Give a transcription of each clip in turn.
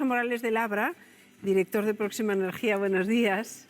Morales de Labra, director de Próxima Energía. Buenos días.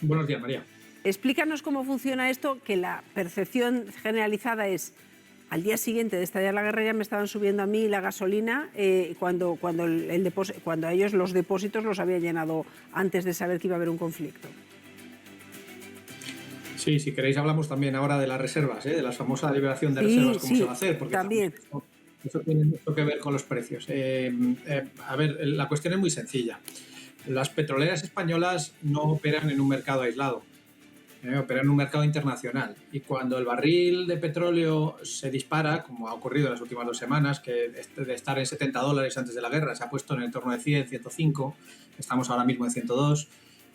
Buenos días, María. Explícanos cómo funciona esto, que la percepción generalizada es: al día siguiente de estallar la guerra ya me estaban subiendo a mí la gasolina, cuando a ellos los depósitos los había llenado antes de saber que iba a haber un conflicto. Sí, si queréis hablamos también ahora de las reservas, de la famosa liberación de reservas, cómo se va a hacer, porque también. Eso tiene mucho que ver con los precios. A ver, la cuestión es muy sencilla. Las petroleras españolas no operan en un mercado aislado, operan en un mercado internacional. Y cuando el barril de petróleo se dispara, como ha ocurrido en las últimas 2 semanas, que de estar en $70 antes de la guerra se ha puesto en el entorno de 100, 105, estamos ahora mismo en 102,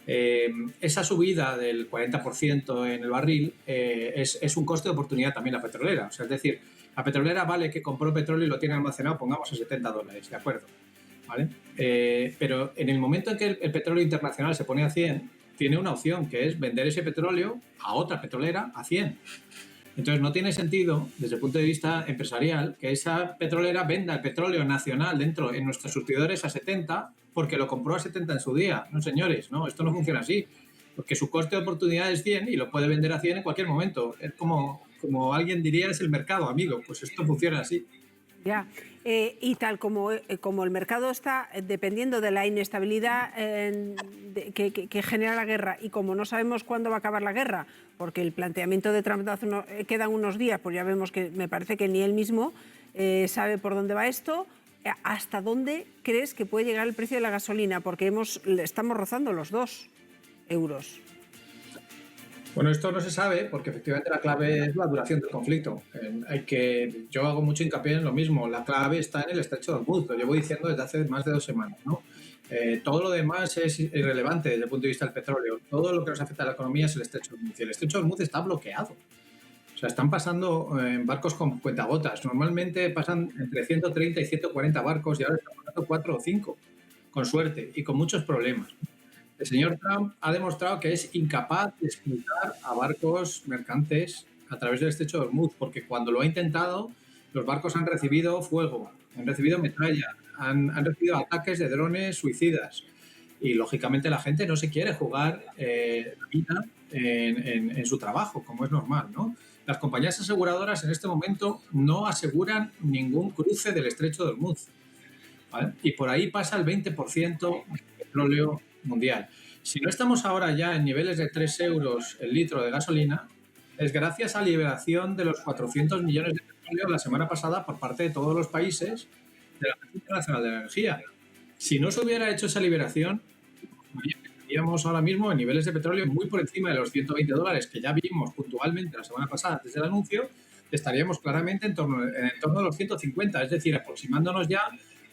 esa subida del 40% en el barril es un coste de oportunidad también a la petrolera. O sea, es decir, la petrolera vale que compró petróleo y lo tiene almacenado, pongamos a $70, ¿de acuerdo? ¿Vale? Pero en el momento en que el petróleo internacional se pone a 100, tiene una opción, que es vender ese petróleo a otra petrolera a 100. Entonces no tiene sentido, desde el punto de vista empresarial, que esa petrolera venda el petróleo nacional en nuestros surtidores a 70 porque lo compró a 70 en su día. No, señores, no, esto no funciona así. Porque su coste de oportunidad es 100 y lo puede vender a 100 en cualquier momento. Es como alguien diría, es el mercado, amigo. Pues esto funciona así. Ya, y tal como el mercado está dependiendo de la inestabilidad que genera la guerra, y como no sabemos cuándo va a acabar la guerra, porque el planteamiento de Trump quedan unos días, pues ya vemos que me parece que ni él mismo sabe por dónde va esto. ¿Hasta dónde crees que puede llegar el precio de la gasolina? Porque estamos rozando los 2 euros. Bueno, esto no se sabe porque efectivamente la clave es la duración del conflicto. Yo hago mucho hincapié en lo mismo. La clave está en el estrecho de Hormuz. Lo llevo diciendo desde hace más de 2 semanas, ¿no? Todo lo demás es irrelevante desde el punto de vista del petróleo. Todo lo que nos afecta a la economía es el estrecho de Hormuz. Y el estrecho de Hormuz está bloqueado. O sea, están pasando barcos con cuentagotas. Normalmente pasan entre 130 y 140 barcos y ahora están pasando 4 o 5, con suerte y con muchos problemas. El señor Trump ha demostrado que es incapaz de expulsar a barcos mercantes a través del estrecho de Hormuz, porque cuando lo ha intentado, los barcos han recibido fuego, han recibido metralla, han recibido ataques de drones suicidas. Y, lógicamente, la gente no se quiere jugar la vida en su trabajo, como es normal, ¿no? Las compañías aseguradoras en este momento no aseguran ningún cruce del estrecho de Hormuz, ¿vale? Y por ahí pasa el 20% del petróleo mundial. Si no estamos ahora ya en niveles de 3 euros el litro de gasolina, es gracias a la liberación de los 400 millones de petróleo la semana pasada por parte de todos los países de la Agencia Internacional de la Energía. Si no se hubiera hecho esa liberación, estaríamos ahora mismo en niveles de petróleo muy por encima de los $120 que ya vimos puntualmente la semana pasada desde el anuncio. Estaríamos claramente en torno de los 150, es decir, aproximándonos ya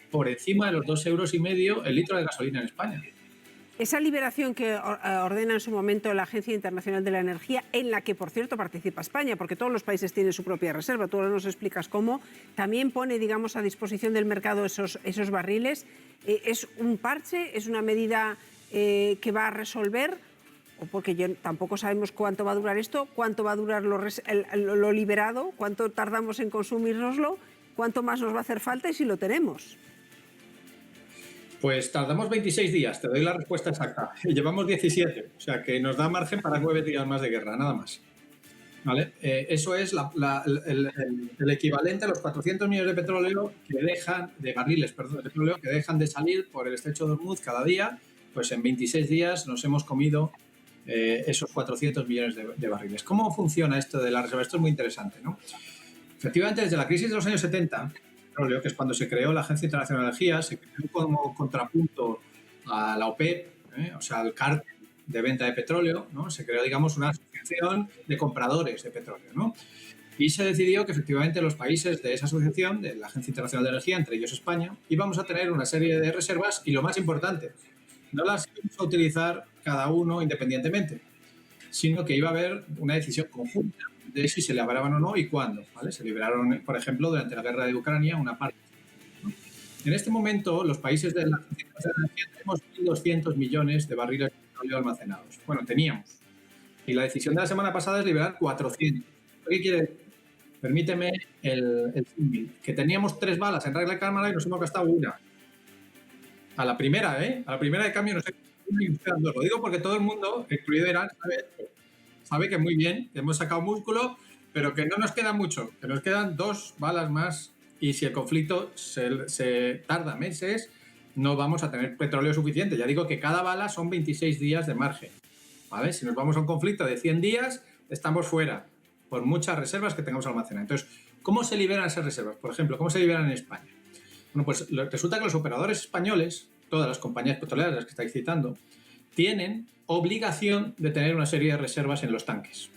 por encima de los 2,5 euros el litro de gasolina en España. Esa liberación que ordena en su momento la Agencia Internacional de la Energía, en la que, por cierto, participa España, porque todos los países tienen su propia reserva, tú ahora nos explicas cómo, también pone, digamos, a disposición del mercado esos barriles. ¿Es un parche? ¿Es una medida que va a resolver? O porque tampoco sabemos cuánto va a durar esto, cuánto va a durar lo liberado, cuánto tardamos en consumírnoslo, cuánto más nos va a hacer falta y si lo tenemos. Pues tardamos 26 días, te doy la respuesta exacta. Llevamos 17, o sea que nos da margen para 9 días más de guerra, nada más. ¿Vale? Eso es el equivalente a los 400 millones de petróleo de barriles de petróleo que dejan de salir por el estrecho de Hormuz cada día. Pues en 26 días nos hemos comido esos 400 millones de barriles. ¿Cómo funciona esto de la reserva? Esto es muy interesante, ¿no? Efectivamente, desde la crisis de los años 70, que es cuando se creó la Agencia Internacional de Energía, se creó como contrapunto a la OPEP, o sea, al cártel de venta de petróleo, ¿no? Se creó, digamos, una asociación de compradores de petróleo, ¿no? Y se decidió que efectivamente los países de esa asociación, de la Agencia Internacional de Energía, entre ellos España, íbamos a tener una serie de reservas y, lo más importante, no las íbamos a utilizar cada uno independientemente, sino que iba a haber una decisión conjunta de si se liberaban o no y cuándo, ¿vale? Se liberaron, por ejemplo, durante la guerra de Ucrania una parte, ¿no? En este momento, los países de la Agencia Internacional de Energía tenemos 1.200 millones de barriles de petróleo almacenados. Bueno, teníamos. Y la decisión de la semana pasada es liberar 400. ¿Qué quiere decir? Permíteme el símil, que teníamos 3 balas en regla de cámara y nos hemos gastado una. A la primera, ¿eh? A la primera de cambio no sé. Lo digo porque todo el mundo, incluido Irán, sabe que muy bien, que hemos sacado músculo, pero que no nos queda mucho, que nos quedan 2 balas más y si el conflicto se tarda meses, no vamos a tener petróleo suficiente. Ya digo que cada bala son 26 días de margen, ¿vale? Si nos vamos a un conflicto de 100 días, estamos fuera, por muchas reservas que tengamos almacenadas. Entonces, ¿cómo se liberan esas reservas? Por ejemplo, ¿cómo se liberan en España? Bueno, pues resulta que los operadores españoles, todas las compañías petroleras las que estáis citando, tienen obligación de tener una serie de reservas en los tanques,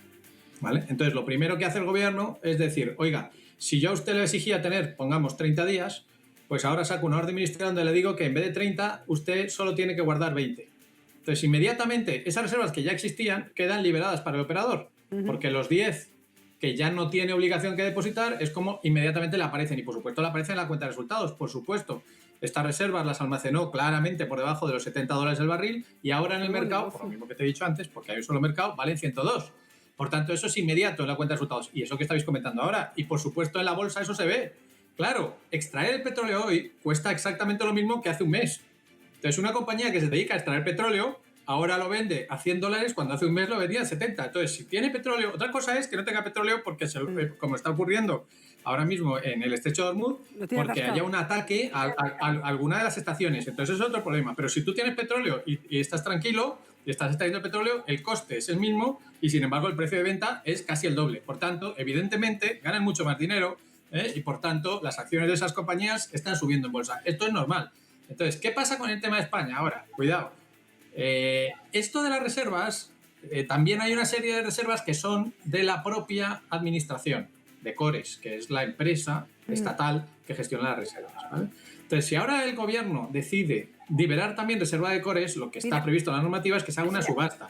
¿vale? Entonces, lo primero que hace el gobierno es decir, oiga, si yo a usted le exigía tener, pongamos, 30 días, pues ahora saco una orden ministerial donde le digo que en vez de 30, usted solo tiene que guardar 20. Entonces, inmediatamente, esas reservas que ya existían quedan liberadas para el operador, porque los 10 que ya no tiene obligación que depositar es como inmediatamente le aparecen. Y, por supuesto, le aparecen en la cuenta de resultados, por supuesto. Estas reservas las almacenó claramente por debajo de los $70 el barril y ahora en el mercado, por lo mismo que te he dicho antes, porque hay un solo mercado, valen 102. Por tanto, eso es inmediato en la cuenta de resultados. Y eso que estáis comentando ahora. Y, por supuesto, en la bolsa eso se ve. Claro, extraer el petróleo hoy cuesta exactamente lo mismo que hace un mes. Entonces, una compañía que se dedica a extraer petróleo ahora lo vende a $100 cuando hace un mes lo vendía a 70. Entonces, si tiene petróleo, otra cosa es que no tenga petróleo porque, como está ocurriendo ahora mismo en el estrecho de Hormuz, porque haya un ataque a alguna de las estaciones. Entonces, es otro problema. Pero si tú tienes petróleo y estás tranquilo y estás extrayendo petróleo, el coste es el mismo y, sin embargo, el precio de venta es casi el doble. Por tanto, evidentemente, ganan mucho más dinero y, por tanto, las acciones de esas compañías están subiendo en bolsa. Esto es normal. Entonces, ¿qué pasa con el tema de España ahora? Cuidado. Esto de las reservas, también hay una serie de reservas que son de la propia administración, de Cores, que es la empresa estatal que gestiona las reservas, ¿vale? Entonces, si ahora el gobierno decide liberar también reserva de Cores, lo que está previsto en la normativa es que se haga una subasta.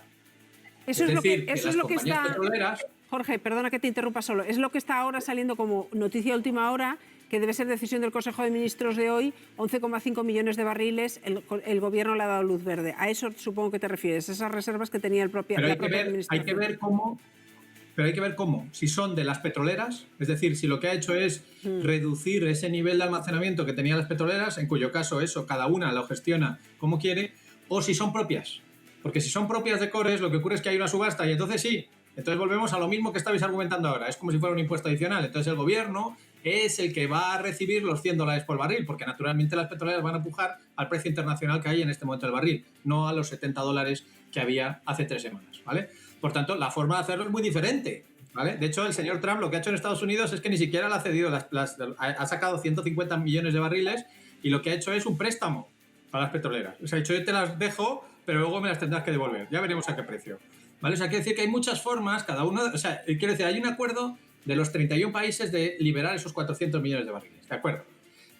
Eso es lo que está... petroleras... Jorge, perdona que te interrumpa solo. Es lo que está ahora saliendo como noticia de última hora, que debe ser decisión del Consejo de Ministros de hoy, 11,5 millones de barriles, el gobierno le ha dado luz verde. A eso supongo que te refieres, esas reservas que tenía la propia administración. Hay que ver cómo, si son de las petroleras, es decir, si lo que ha hecho es reducir ese nivel de almacenamiento que tenían las petroleras, en cuyo caso eso cada una lo gestiona como quiere, o si son propias. Porque si son propias de Cores, lo que ocurre es que hay una subasta y entonces sí. Entonces volvemos a lo mismo que estabais argumentando ahora. Es como si fuera un impuesto adicional. Entonces el gobierno es el que va a recibir los $100 por barril, porque naturalmente las petroleras van a empujar al precio internacional que hay en este momento del barril, no a los $70 que había hace 3 semanas, ¿vale? Por tanto, la forma de hacerlo es muy diferente, ¿vale? De hecho, el señor Trump lo que ha hecho en Estados Unidos es que ni siquiera le ha cedido, ha sacado 150 millones de barriles y lo que ha hecho es un préstamo para las petroleras. O sea, ha dicho, yo te las dejo, pero luego me las tendrás que devolver. Ya veremos a qué precio. ¿Vale? O sea, quiere decir que hay muchas formas, cada uno... O sea, quiero decir, hay un acuerdo de los 31 países de liberar esos 400 millones de barriles. ¿De acuerdo?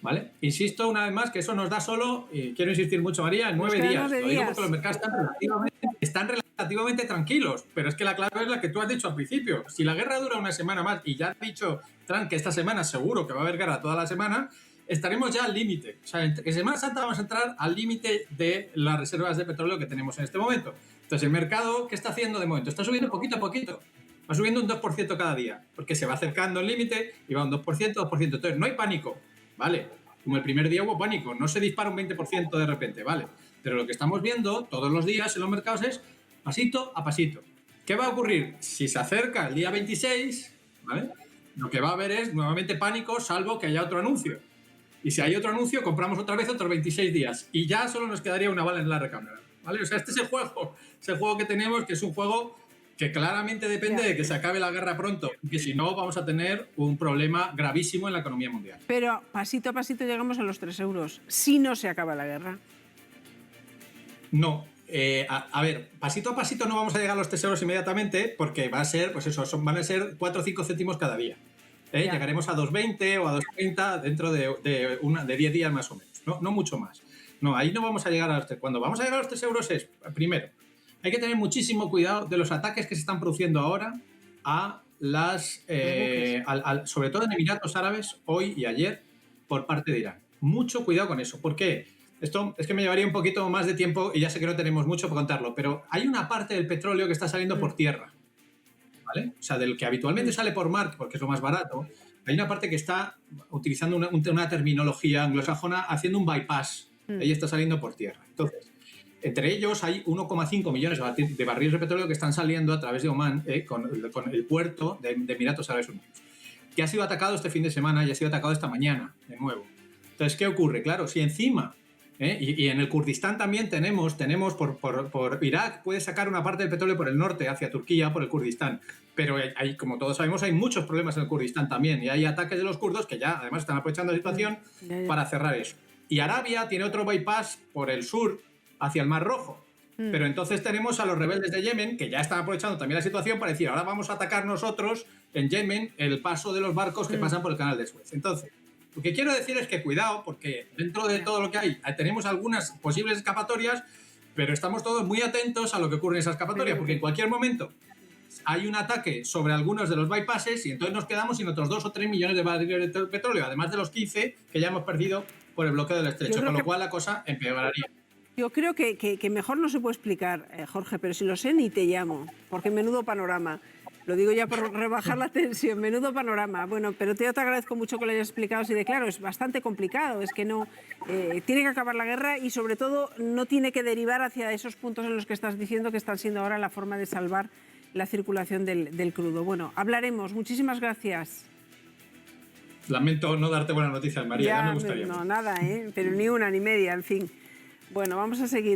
¿Vale? Insisto una vez más que eso nos da solo, y quiero insistir mucho, María, en 9 días. Lo digo porque los mercados están relativamente tranquilos, pero es que la clave es la que tú has dicho al principio. Si la guerra dura una semana más, y ya ha dicho Trump que esta semana seguro que va a haber guerra toda la semana, estaremos ya al límite. O sea, en Semana Santa vamos a entrar al límite de las reservas de petróleo que tenemos en este momento. Entonces, el mercado, ¿qué está haciendo de momento? Está subiendo poquito a poquito. Va subiendo un 2% cada día, porque se va acercando el límite y va un 2%, 2%. Entonces, no hay pánico, ¿vale? Como el primer día hubo pánico, no se dispara un 20% de repente, ¿vale? Pero lo que estamos viendo todos los días en los mercados es pasito a pasito. ¿Qué va a ocurrir? Si se acerca el día 26, ¿vale? Lo que va a haber es nuevamente pánico, salvo que haya otro anuncio. Y si hay otro anuncio, compramos otra vez otros 26 días. Y ya solo nos quedaría una bala en la recámara, ¿vale? O sea, este es el juego que tenemos, que es un juego que claramente depende de que se acabe la guerra pronto, que si no vamos a tener un problema gravísimo en la economía mundial. Pero pasito a pasito llegamos a los 3 euros, si no se acaba la guerra. No. A ver, pasito a pasito no vamos a llegar a los 3 euros inmediatamente, porque va a ser, pues eso, van a ser 4 o 5 céntimos cada día. Llegaremos a 2,20 o a 2,30 dentro de 10 días más o menos, no mucho más. No, ahí no vamos a llegar a los 3. Cuando vamos a llegar a los 3 euros es, primero, hay que tener muchísimo cuidado de los ataques que se están produciendo ahora a sobre todo en Emiratos Árabes, hoy y ayer, por parte de Irán. Mucho cuidado con eso. ¿Por qué? Esto es que me llevaría un poquito más de tiempo y ya sé que no tenemos mucho para contarlo, pero hay una parte del petróleo que está saliendo por tierra, ¿vale? O sea, del que habitualmente sale por mar, porque es lo más barato, hay una parte que está utilizando una terminología anglosajona, haciendo un bypass Ahí está saliendo por tierra. Entonces, entre ellos hay 1,5 millones de barriles de petróleo que están saliendo a través de Omán con el puerto de Emiratos Árabes Unidos, que ha sido atacado este fin de semana y ha sido atacado esta mañana de nuevo. Entonces, ¿qué ocurre? Claro, si encima, y en el Kurdistán también tenemos por Irak puede sacar una parte del petróleo por el norte hacia Turquía, por el Kurdistán, pero hay, como todos sabemos, hay muchos problemas en el Kurdistán también, y hay ataques de los kurdos que ya además están aprovechando la situación para cerrar eso. Y Arabia tiene otro bypass por el sur hacia el Mar Rojo. Pero entonces tenemos a los rebeldes de Yemen que ya están aprovechando también la situación para decir, ahora vamos a atacar nosotros en Yemen el paso de los barcos que pasan por el canal de Suez. Entonces, lo que quiero decir es que cuidado, porque dentro de todo lo que hay tenemos algunas posibles escapatorias, pero estamos todos muy atentos a lo que ocurre en esa escapatoria, porque en cualquier momento hay un ataque sobre algunos de los bypasses y entonces nos quedamos sin otros 2 o 3 millones de barriles de petróleo, además de los 15 que ya hemos perdido por el bloqueo del estrecho, con lo cual la cosa empeoraría. Yo creo que mejor no se puede explicar, Jorge, pero si lo sé ni te llamo, porque menudo panorama. Lo digo ya por rebajar la tensión, menudo panorama. Bueno, pero yo te agradezco mucho que lo hayas explicado así de claro, es bastante complicado, es que no tiene que acabar la guerra y sobre todo no tiene que derivar hacia esos puntos en los que estás diciendo que están siendo ahora la forma de salvar la circulación del crudo. Bueno, hablaremos. Muchísimas gracias. Lamento no darte buenas noticias, María, ya me gustaría. No, nada, pero ni una ni media, en fin. Bueno, vamos a seguir.